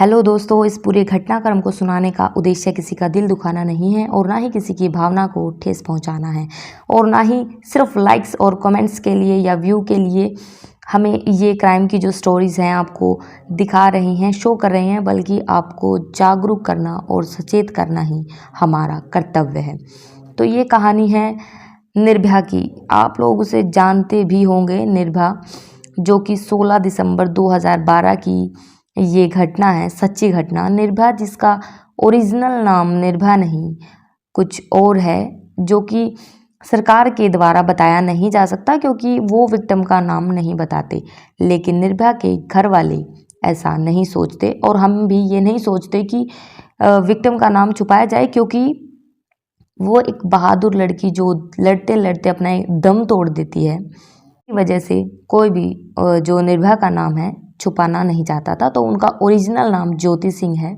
Hello दोस्तों, इस पूरे घटनाक्रम को सुनाने का उद्देश्य किसी का दिल दुखाना नहीं है और ना ही किसी की भावना को ठेस पहुंचाना है और ना ही सिर्फ लाइक्स और कमेंट्स के लिए या व्यू के लिए हमें ये क्राइम की जो स्टोरीज़ हैं आपको दिखा रही हैं, शो कर रहे हैं, बल्कि आपको जागरूक करना और सचेत करना ही हमारा कर्तव्य है। तो ये कहानी है निर्भया की। आप लोग उसे जानते भी होंगे, निर्भया, जो कि 16 दिसंबर 2012 की ये घटना है, सच्ची घटना। निर्भया जिसका ओरिजिनल नाम निर्भया नहीं कुछ और है, जो कि सरकार के द्वारा बताया नहीं जा सकता क्योंकि वो विक्टिम का नाम नहीं बताते। लेकिन निर्भया के घर वाले ऐसा नहीं सोचते और हम भी ये नहीं सोचते कि विक्टिम का नाम छुपाया जाए, क्योंकि वो एक बहादुर लड़की जो लड़ते लड़ते अपना एक दम तोड़ देती है, की वजह से कोई भी जो निर्भया का नाम है छुपाना नहीं चाहता था। तो उनका ओरिजिनल नाम ज्योति सिंह है।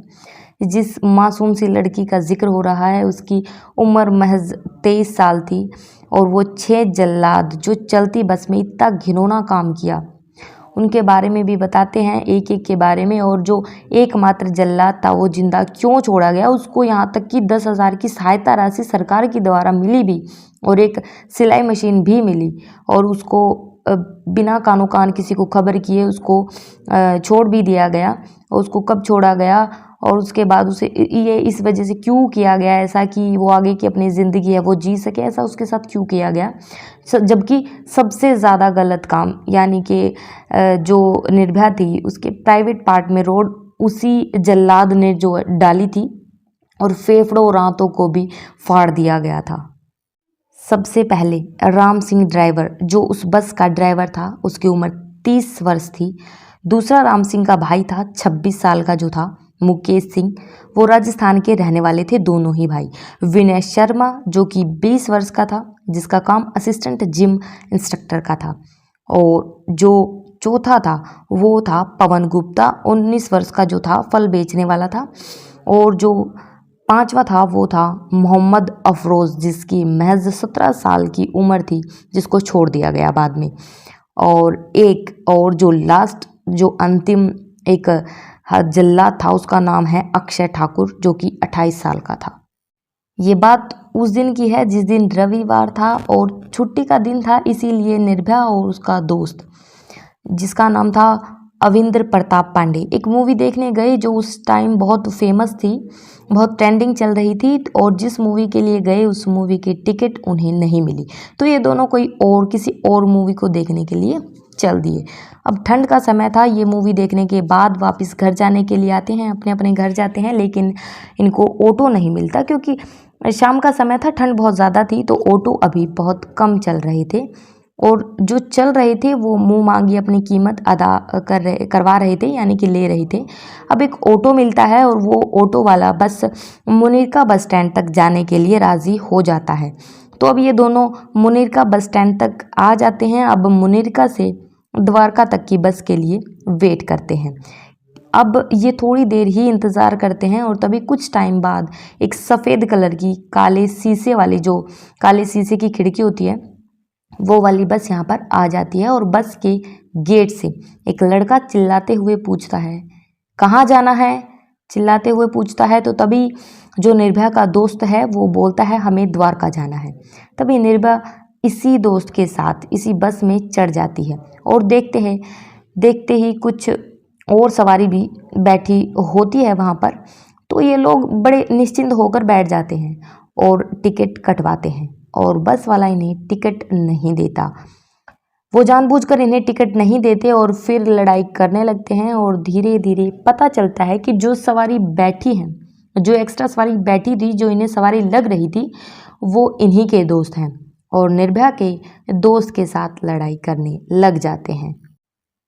जिस मासूम सी लड़की का जिक्र हो रहा है उसकी उम्र महज 23 साल थी और वो 6 जल्लाद जो चलती बस में इतना घिनौना काम किया उनके बारे में भी बताते हैं, एक एक के बारे में। और जो एकमात्र जल्लाद था वो जिंदा क्यों छोड़ा गया, उसको यहाँ तक कि 10,000 की सहायता राशि सरकार के द्वारा मिली भी और एक सिलाई मशीन भी मिली और उसको बिना कानो कान किसी को खबर किए उसको छोड़ भी दिया गया। और उसको कब छोड़ा गया और उसके बाद उसे ये इस वजह से क्यों किया गया ऐसा कि वो आगे की अपनी ज़िंदगी है वो जी सके, ऐसा उसके साथ क्यों किया गया। जबकि सबसे ज़्यादा गलत काम यानी कि जो निर्भया थी उसके प्राइवेट पार्ट में रोड उसी जल्लाद ने जो डाली थी और फेफड़ों और आंतों को भी फाड़ दिया गया था। सबसे पहले राम सिंह ड्राइवर, जो उस बस का ड्राइवर था, उसकी उम्र 30 वर्ष थी। दूसरा राम सिंह का भाई था 26 साल का, जो था मुकेश सिंह, वो राजस्थान के रहने वाले थे दोनों ही भाई। विनय शर्मा जो कि 20 वर्ष का था, जिसका काम असिस्टेंट जिम इंस्ट्रक्टर का था। और जो चौथा था वो था पवन गुप्ता, 19 वर्ष का, जो था फल बेचने वाला था। और जो पांचवा था वो था मोहम्मद अफरोज़, जिसकी महज 17 साल की उम्र थी, जिसको छोड़ दिया गया बाद में। और एक और जो लास्ट जो अंतिम एक जल्लाद था उसका नाम है अक्षय ठाकुर, जो कि 28 साल का था। ये बात उस दिन की है जिस दिन रविवार था और छुट्टी का दिन था, इसीलिए निर्भया और उसका दोस्त जिसका नाम था अविंद्र प्रताप पांडे एक मूवी देखने गए जो उस टाइम बहुत फेमस थी, बहुत ट्रेंडिंग चल रही थी। और जिस मूवी के लिए गए उस मूवी की टिकट उन्हें नहीं मिली, तो ये दोनों कोई और किसी और मूवी को देखने के लिए चल दिए। अब ठंड का समय था, ये मूवी देखने के बाद वापस घर जाने के लिए आते हैं, अपने अपने घर जाते हैं, लेकिन इनको ऑटो नहीं मिलता क्योंकि शाम का समय था, ठंड बहुत ज़्यादा थी, तो ऑटो अभी बहुत कम चल रहे थे। और जो चल रहे थे वो मुंह मांगी अपनी कीमत अदा करवा रहे थे, यानी कि ले रहे थे। अब एक ऑटो मिलता है और वो ऑटो वाला बस मुनीरका बस स्टैंड तक जाने के लिए राज़ी हो जाता है। तो अब ये दोनों मुनीरका बस स्टैंड तक आ जाते हैं। अब मुनीरका से द्वारका तक की बस के लिए वेट करते हैं। अब ये थोड़ी देर ही इंतज़ार करते हैं और तभी कुछ टाइम बाद एक सफ़ेद कलर की काले शीशे वाली, जो काले शीशे की खिड़की होती है, वो वाली बस यहाँ पर आ जाती है। और बस के गेट से एक लड़का चिल्लाते हुए पूछता है, कहाँ जाना है, चिल्लाते हुए पूछता है। तो तभी जो निर्भया का दोस्त है वो बोलता है, हमें द्वारका जाना है। तभी निर्भया इसी दोस्त के साथ इसी बस में चढ़ जाती है और देखते ही कुछ और सवारी भी बैठी होती है वहाँ पर। तो ये लोग बड़े निश्चिंत होकर बैठ जाते हैं और टिकट कटवाते हैं और बस वाला इन्हें टिकट नहीं देता। वो जानबूझकर इन्हें टिकट नहीं देते और फिर लड़ाई करने लगते हैं। और धीरे धीरे पता चलता है कि जो सवारी बैठी है, जो एक्स्ट्रा सवारी बैठी थी, जो इन्हें सवारी लग रही थी, वो इन्हीं के दोस्त हैं और निर्भया के दोस्त के साथ लड़ाई करने लग जाते हैं।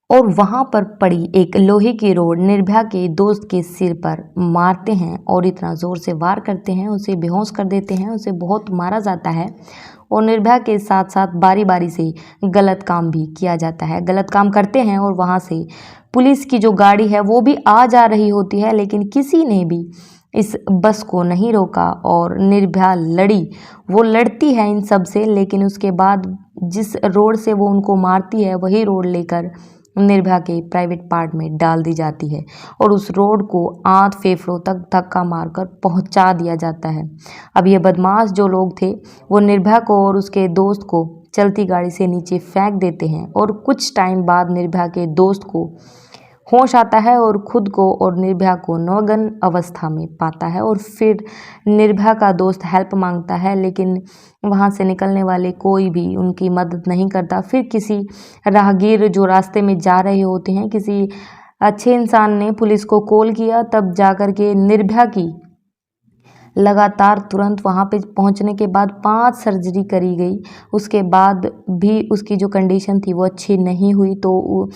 और वहाँ पर पड़ी एक लोहे की रोड निर्भया के दोस्त के सिर पर मारते हैं और इतना ज़ोर से वार करते हैं, उसे बेहोश कर देते हैं, उसे बहुत मारा जाता है। और निर्भया के साथ साथ बारी बारी से गलत काम भी किया जाता है, गलत काम करते हैं। और वहाँ से पुलिस की जो गाड़ी है वो भी आ जा रही होती है, लेकिन किसी ने भी इस बस को नहीं रोका और निर्भया लड़ी। वो लड़ती है इन सब से, लेकिन उसके बाद जिस रोड से वो उनको मारती है वही रोड लेकर निर्भया के प्राइवेट पार्ट में डाल दी जाती है और उस रोड को आंत फेफड़ों तक धक्का मारकर पहुंचा दिया जाता है। अब ये बदमाश जो लोग थे वो निर्भया को और उसके दोस्त को चलती गाड़ी से नीचे फेंक देते हैं और कुछ टाइम बाद निर्भया के दोस्त को होश आता है और खुद को और निर्भया को नग्न अवस्था में पाता है और फिर निर्भया का दोस्त हेल्प मांगता है, लेकिन वहां से निकलने वाले कोई भी उनकी मदद नहीं करता। फिर किसी राहगीर जो रास्ते में जा रहे होते हैं, किसी अच्छे इंसान ने पुलिस को कॉल किया, तब जाकर के निर्भया की लगातार तुरंत वहाँ पे पहुँचने के बाद 5 सर्जरी करी गई। उसके बाद भी उसकी जो कंडीशन थी वो अच्छी नहीं हुई, तो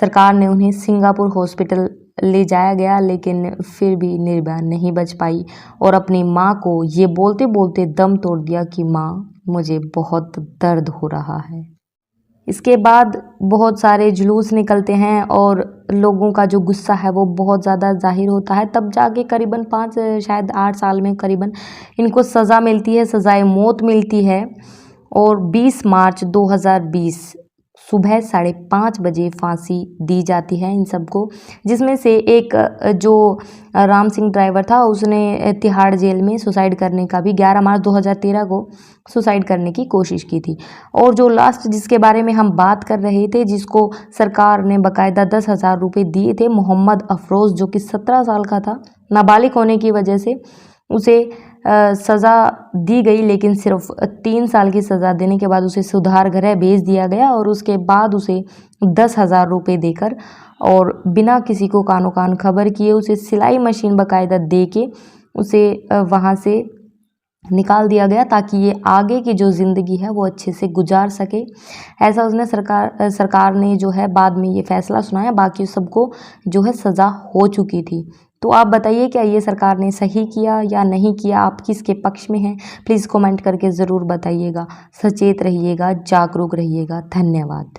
सरकार ने उन्हें सिंगापुर हॉस्पिटल ले जाया गया, लेकिन फिर भी निर्भया नहीं बच पाई और अपनी माँ को ये बोलते बोलते दम तोड़ दिया कि माँ, मुझे बहुत दर्द हो रहा है। इसके बाद बहुत सारे जुलूस निकलते हैं और लोगों का जो गुस्सा है वो बहुत ज़्यादा ज़ाहिर होता है। तब जाके करीबन 5 शायद 8 साल में करीबन इनको सज़ा मिलती है, सज़ाए मौत मिलती है और 20 मार्च 2020 सुबह 5:30 बजे फांसी दी जाती है इन सबको, जिसमें से एक जो राम सिंह ड्राइवर था उसने तिहाड़ जेल में सुसाइड करने का भी 11 मार्च 2013 को सुसाइड करने की कोशिश की थी। और जो लास्ट जिसके बारे में हम बात कर रहे थे, जिसको सरकार ने बाकायदा 10,000 रुपये दिए थे, मोहम्मद अफरोज़, जो कि 17 साल का था, नाबालिग होने की वजह से उसे सज़ा दी गई, लेकिन सिर्फ 3 साल की सज़ा देने के बाद उसे सुधार गृह भेज दिया गया और उसके बाद उसे 10,000 रुपये देकर और बिना किसी को कानो कान खबर किए उसे सिलाई मशीन बाकायदा दे के उसे वहाँ से निकाल दिया गया, ताकि ये आगे की जो ज़िंदगी है वो अच्छे से गुजार सके। ऐसा उसने सरकार ने जो है बाद में ये फैसला सुनाया, बाकी सबको जो है सज़ा हो चुकी थी। तो आप बताइए, क्या ये सरकार ने सही किया या नहीं किया? आप किसके पक्ष में हैं? प्लीज़ कमेंट करके ज़रूर बताइएगा। सचेत रहिएगा, जागरूक रहिएगा। धन्यवाद।